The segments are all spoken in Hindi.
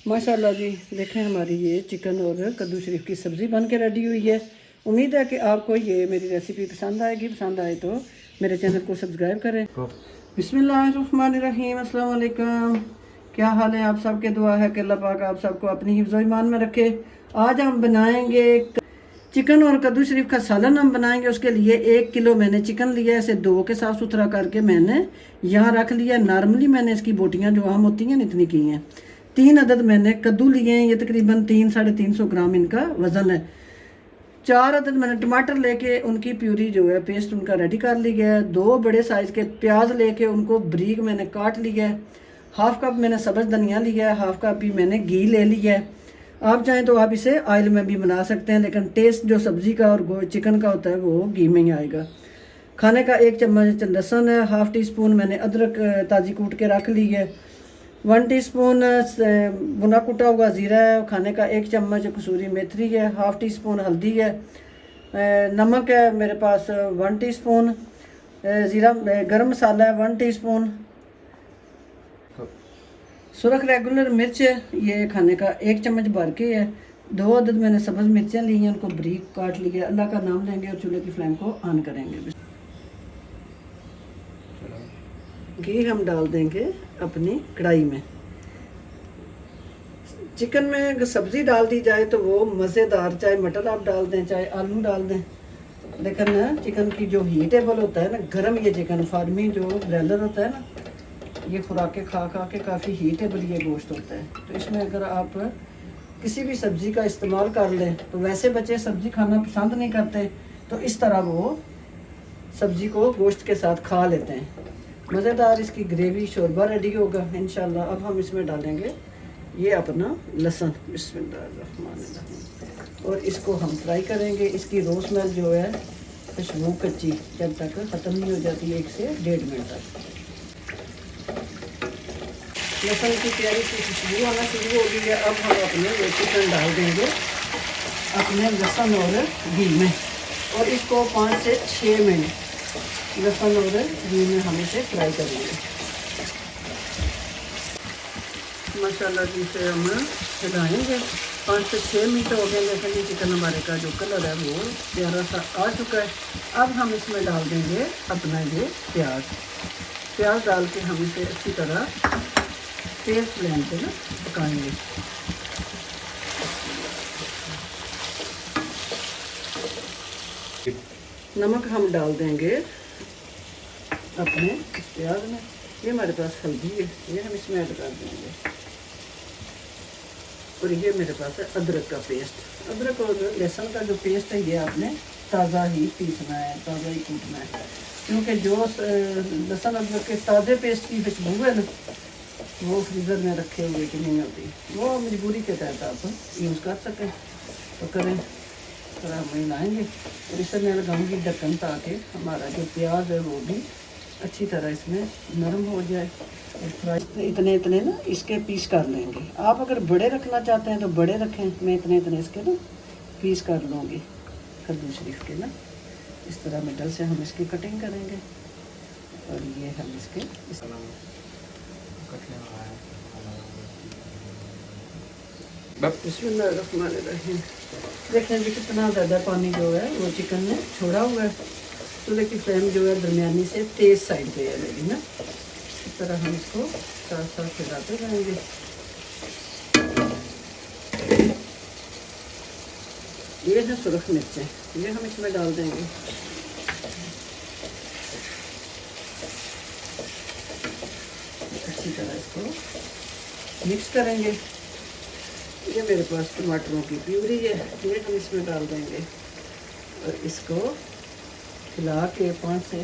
माशाल्लाह जी, देखें हमारी ये चिकन और कद्दू शरीफ की सब्ज़ी बन के रेडी हुई है। उम्मीद है कि आपको ये मेरी रेसिपी पसंद आएगी। पसंद आए तो मेरे चैनल को सब्सक्राइब करें। बिस्मिल्लाहिर्रहमानिर्रहीम, अस्सलाम वालेकुम। क्या हाल है आप सबके? दुआ है कि अल्लाह पाक आप सबको अपनी हिफ्ज़ ईमान में रखे। आज हम बनाएंगे चिकन और कद्दू शरीफ का सालन हम बनाएंगे। उसके लिए 1 किलो मैंने चिकन लिया है, इसे धो के साफ़ सुथरा करके मैंने यहाँ रख लिया। नॉर्मली मैंने इसकी बोटियाँ जो आम होती हैं इतनी की हैं। 3 अदद मैंने कद्दू लिए हैं, ये तकरीबन 300-350 ग्राम इनका वज़न है। 4 अदद मैंने टमाटर लेके उनकी प्यूरी जो है पेस्ट उनका रेडी कर लिया है। 2 बड़े साइज़ के प्याज लेके उनको बारीक मैंने काट लिया है। हाफ़ कप मैंने सब्ज़ धनिया लिया है, हाफ़ कप भी मैंने घी ले लिया है। आप चाहें तो आप इसे ऑयल में भी बना सकते हैं, लेकिन टेस्ट जो सब्ज़ी का और चिकन का होता है वो घी में ही आएगा। खाने का 1 चम्मच लहसुन है, हाफ़ टी स्पून मैंने अदरक ताज़ी कूट के रख ली है। 1 टीस्पून भुना कुटा हुआ ज़ीरा है। खाने का 1 चम्मच कसूरी मेथी है। हाफ़ टी स्पून हल्दी है। नमक है मेरे पास 1 टीस्पून। ज़ीरा गरम मसाला है 1 टीस्पून। सुरख रेगुलर मिर्च है, ये खाने का 1 चम्मच भर के है। 2 अदद मैंने सब्ज़ मिर्चें ली हैं, उनको बारीक काट लिया। अल्लाह का नाम लेंगे और चूल्हे की फ्लेम को ऑन करेंगे। घी हम डाल देंगे अपनी कढ़ाई में। चिकन में अगर सब्ज़ी डाल दी जाए तो वो मज़ेदार, चाहे मटर आप डाल दें चाहे आलू डाल दें, लेकिन ना चिकन की जो हीटेबल होता है ना, गर्म ये चिकन फार्मी जो ब्रॉयलर होता है ना, ये खुराकें खा के काफ़ी हीटेबल ये गोश्त होता है। तो इसमें अगर आप किसी भी सब्ज़ी का इस्तेमाल कर लें तो वैसे बच्चे सब्ज़ी खाना पसंद नहीं करते, तो इस तरह वो सब्ज़ी को गोश्त के साथ खा लेते हैं। मज़ेदार इसकी ग्रेवी शोरबा रेडी होगा इंशाल्लाह। अब हम इसमें डालेंगे ये अपना लहसुन, बिस्मिल्लाहिर्रहमानिर्रहीम, और इसको हम फ्राई करेंगे। इसकी रो स्मेल जो है खुशबू कच्ची जब तक ख़त्म नहीं हो जाती, 1 से 1.5 मिनट तक। लहसुन की प्यारी सी खुशबू आना शुरू हो गई है। अब हम अपने ये चिकन डाल देंगे अपने लहसुन और घी में, और इसको 5 से 6 मिनट लहसुन और घी में हम इसे फ्राई करेंगे। माशाल्लाह जी से हम हिलाएंगे। 5 से 6 मिनट हो गए, लेकिन ये चिकन हमारे का जो कलर है वो प्यारा सा आ चुका है। अब हम इसमें डाल देंगे अपना ये प्याज डाल के हम इसे अच्छी तरह तेज़ फ्लेम पे ना पकाएंगे। नमक हम डाल देंगे अपने प्याज में। ये हमारे पास हल्दी है, ये हम इसमें ऐड कर देंगे। और ये मेरे पास है अदरक का पेस्ट। अदरक और लहसुन का जो पेस्ट है ये आपने ताज़ा ही पीसना है, ताज़ा ही कूटना है, क्योंकि जो लहसुन अदरक के ताज़े पेस्ट की खुशबू है ना, वो फ्रीज़र में रखे हुए की नहीं होती। वो मजबूरी के तहत आप यूज़ कर सकें तो करें। थोड़ा हम हिलाएँगे और इसे मैं लगाऊंगी ढक्कन, ताकि हमारा जो प्याज है वो भी अच्छी तरह इसमें नरम हो जाए। और फ्राई इतने ना इसके पीस कर लेंगे। आप अगर बड़े रखना चाहते हैं तो बड़े रखें। मैं इतने इसके ना पीस कर लूँगी कद्दू शरीफ के ना। इस तरह मिडल से हम इसकी कटिंग करेंगे, और ये हम इसके बिस्मिल्लाहिर्रहमानिर्रहीम। देखें जी कितना ज़्यादा पानी जो है वो चिकन ने छोड़ा हुआ है। चूल्हे की फ्लेम जो है दरमियानी से तेज़ साइड पे है मेरी ना। इस तरह हम इसको साथ साथ हिलाते रहेंगे। ये है सुरख मिर्चें, ये हम इसमें डाल देंगे। अच्छी तरह इसको मिक्स करेंगे। ये मेरे पास टमाटरों की प्यूरी है, ये हम इसमें डाल देंगे और इसको हिला के 5 से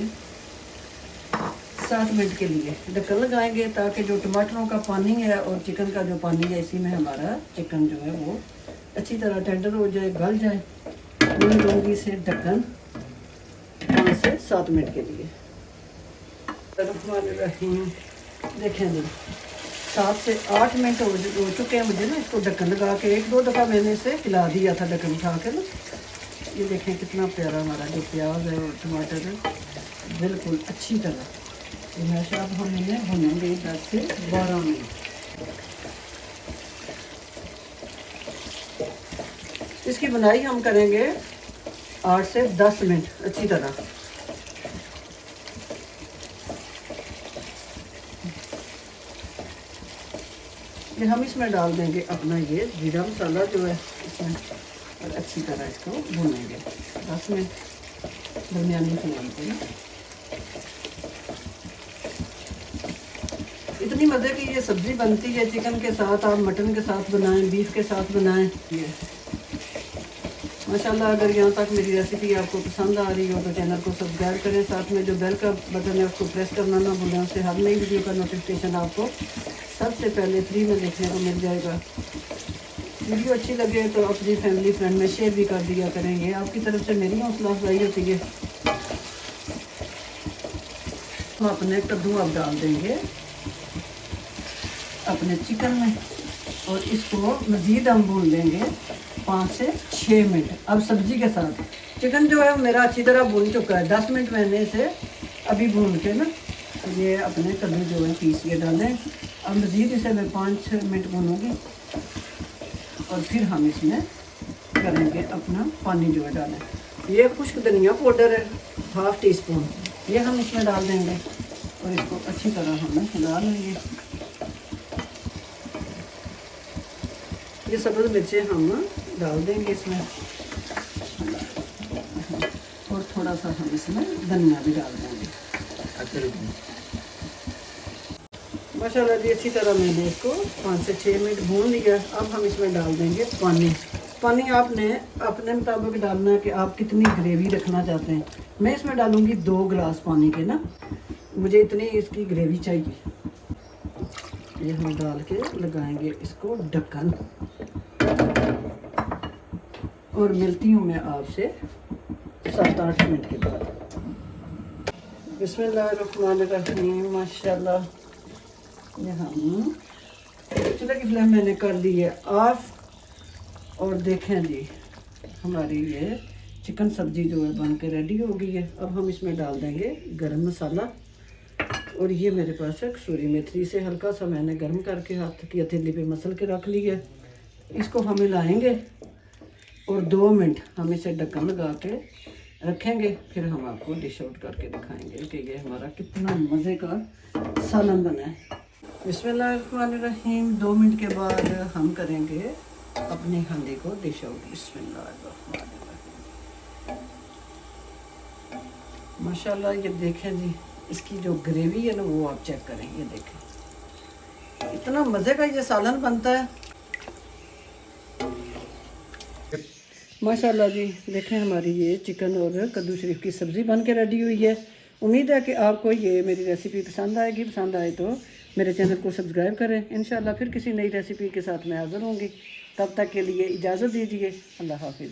7 मिनट के लिए ढक्कन लगाएंगे, ताकि जो टमाटरों का पानी है और चिकन का जो पानी है, इसी में हमारा चिकन जो है वो अच्छी तरह टेंडर हो जाए, गल जाए। मैं दूँगी इसे ढक्कन 5 से 7 मिनट के लिए। देखें जी 7 से 8 मिनट हो चुके हैं मुझे ना। इसको ढक्कन लगा के 1-2 दफ़ा मैंने इसे हिला दिया था ढक्कन उठा के ना। ये देखें कितना प्यारा हमारा जो प्याज है और टमाटर है, बिल्कुल अच्छी तरह। अब हम इन्हें भूनेंगे 10 से 12 मिनट। इसकी बुनाई हम करेंगे 8 से 10 मिनट अच्छी तरह। फिर हम इसमें डाल देंगे अपना ये जीरा मसाला जो है इसमें, और अच्छी तरह इसको भूनेंगे 10 मिनट दरमियानी फ्लेम पे ना। इतनी मज़े की ये सब्ज़ी बनती है चिकन के साथ, आप मटन के साथ बनाएं, बीफ के साथ बनाएं। ये माशाल्लाह, अगर यहाँ तक मेरी रेसिपी आपको पसंद आ रही हो तो चैनल को सब्सक्राइब करें, साथ में जो बेल का बटन है उसको प्रेस करना ना भूलें, उससे हर नई वीडियो का नोटिफिकेशन आपको सबसे पहले फ्री में देखने को मिल जाएगा। वीडियो अच्छी लगे तो अपनी फैमिली फ्रेंड में शेयर भी कर दिया करें, ये आपकी तरफ से मेरी हौसला अफजाई होती है। हम अपने कद्दू अब डाल देंगे अपने चिकन में, और इसको मज़ीद हम भून लेंगे 5 से 6 मिनट। अब सब्ज़ी के साथ चिकन जो है मेरा अच्छी तरह भून चुका है, 10 मिनट मैंने इसे अभी भून के ना ये अपने कद्दू जो है पीस के डालें। अब मज़ीद इसे मैं 5-6 मिनट भूनूँगी, और फिर हम इसमें करेंगे अपना पानी जो है डालें। ये खुश्क धनिया पाउडर है 1/2 टीस्पून, ये हम इसमें डाल देंगे और इसको अच्छी तरह हमें हिला लेंगे। ये सब्ज़ मिर्चें हम डाल देंगे इसमें, और थोड़ा सा हम इसमें धनिया भी डाल देंगे। माशाल्लाह जी, अच्छी तरह मैंने इसको 5 से 6 मिनट भून लिया। अब हम इसमें डाल देंगे पानी। पानी आपने अपने मुताबिक डालना है कि आप कितनी ग्रेवी रखना चाहते हैं। मैं इसमें डालूँगी 2 गिलास पानी के ना, मुझे इतनी इसकी ग्रेवी चाहिए। ये हम डाल के लगाएंगे इसको ढक्कन, और मिलती हूँ मैं आपसे 7-8 मिनट के बाद। बिस्मिल्लाहिर्रहमानिर्रहीम। माशाल्लाह, ये हम चूल्हे की फ्लेम मैंने कर ली है ऑफ, और देखें जी हमारी ये चिकन सब्ज़ी जो है बन के रेडी हो गई है। अब हम इसमें डाल देंगे गरम मसाला, और ये मेरे पास है कसूरी मेथी, से हल्का सा मैंने गर्म करके हाथ की हथेली पे मसल के रख ली है। इसको हम हिलाएंगे और 2 मिनट हम इसे ढक्कन लगा के रखेंगे, फिर हम आपको डिश आउट करके दिखाएंगे कि ये हमारा कितना मज़े का सालन बना है। बिस्मिल्लाहिर्रहमानिर्रहीम। 2 मिनट के बाद हम करेंगे अपनी हांडी को डिश आउट। बिस्मिल्लाहिर्रहमानिर्रहीम। माशाल्लाह, ये देखें जी, इसकी जो ग्रेवी है ना वो आप चेक करें, ये देखें इतना मज़े का ये सालन बनता है। माशाल्लाह जी, देखें हमारी ये चिकन और कद्दू शरीफ की सब्ज़ी बन के रेडी हुई है। उम्मीद है कि आपको ये मेरी रेसिपी पसंद आएगी। पसंद आए तो मेरे चैनल को सब्सक्राइब करें। इंशाल्लाह फिर किसी नई रेसिपी के साथ मैं हाज़िर होंगी। तब तक के लिए इजाज़त दीजिए। अल्लाह हाफिज़।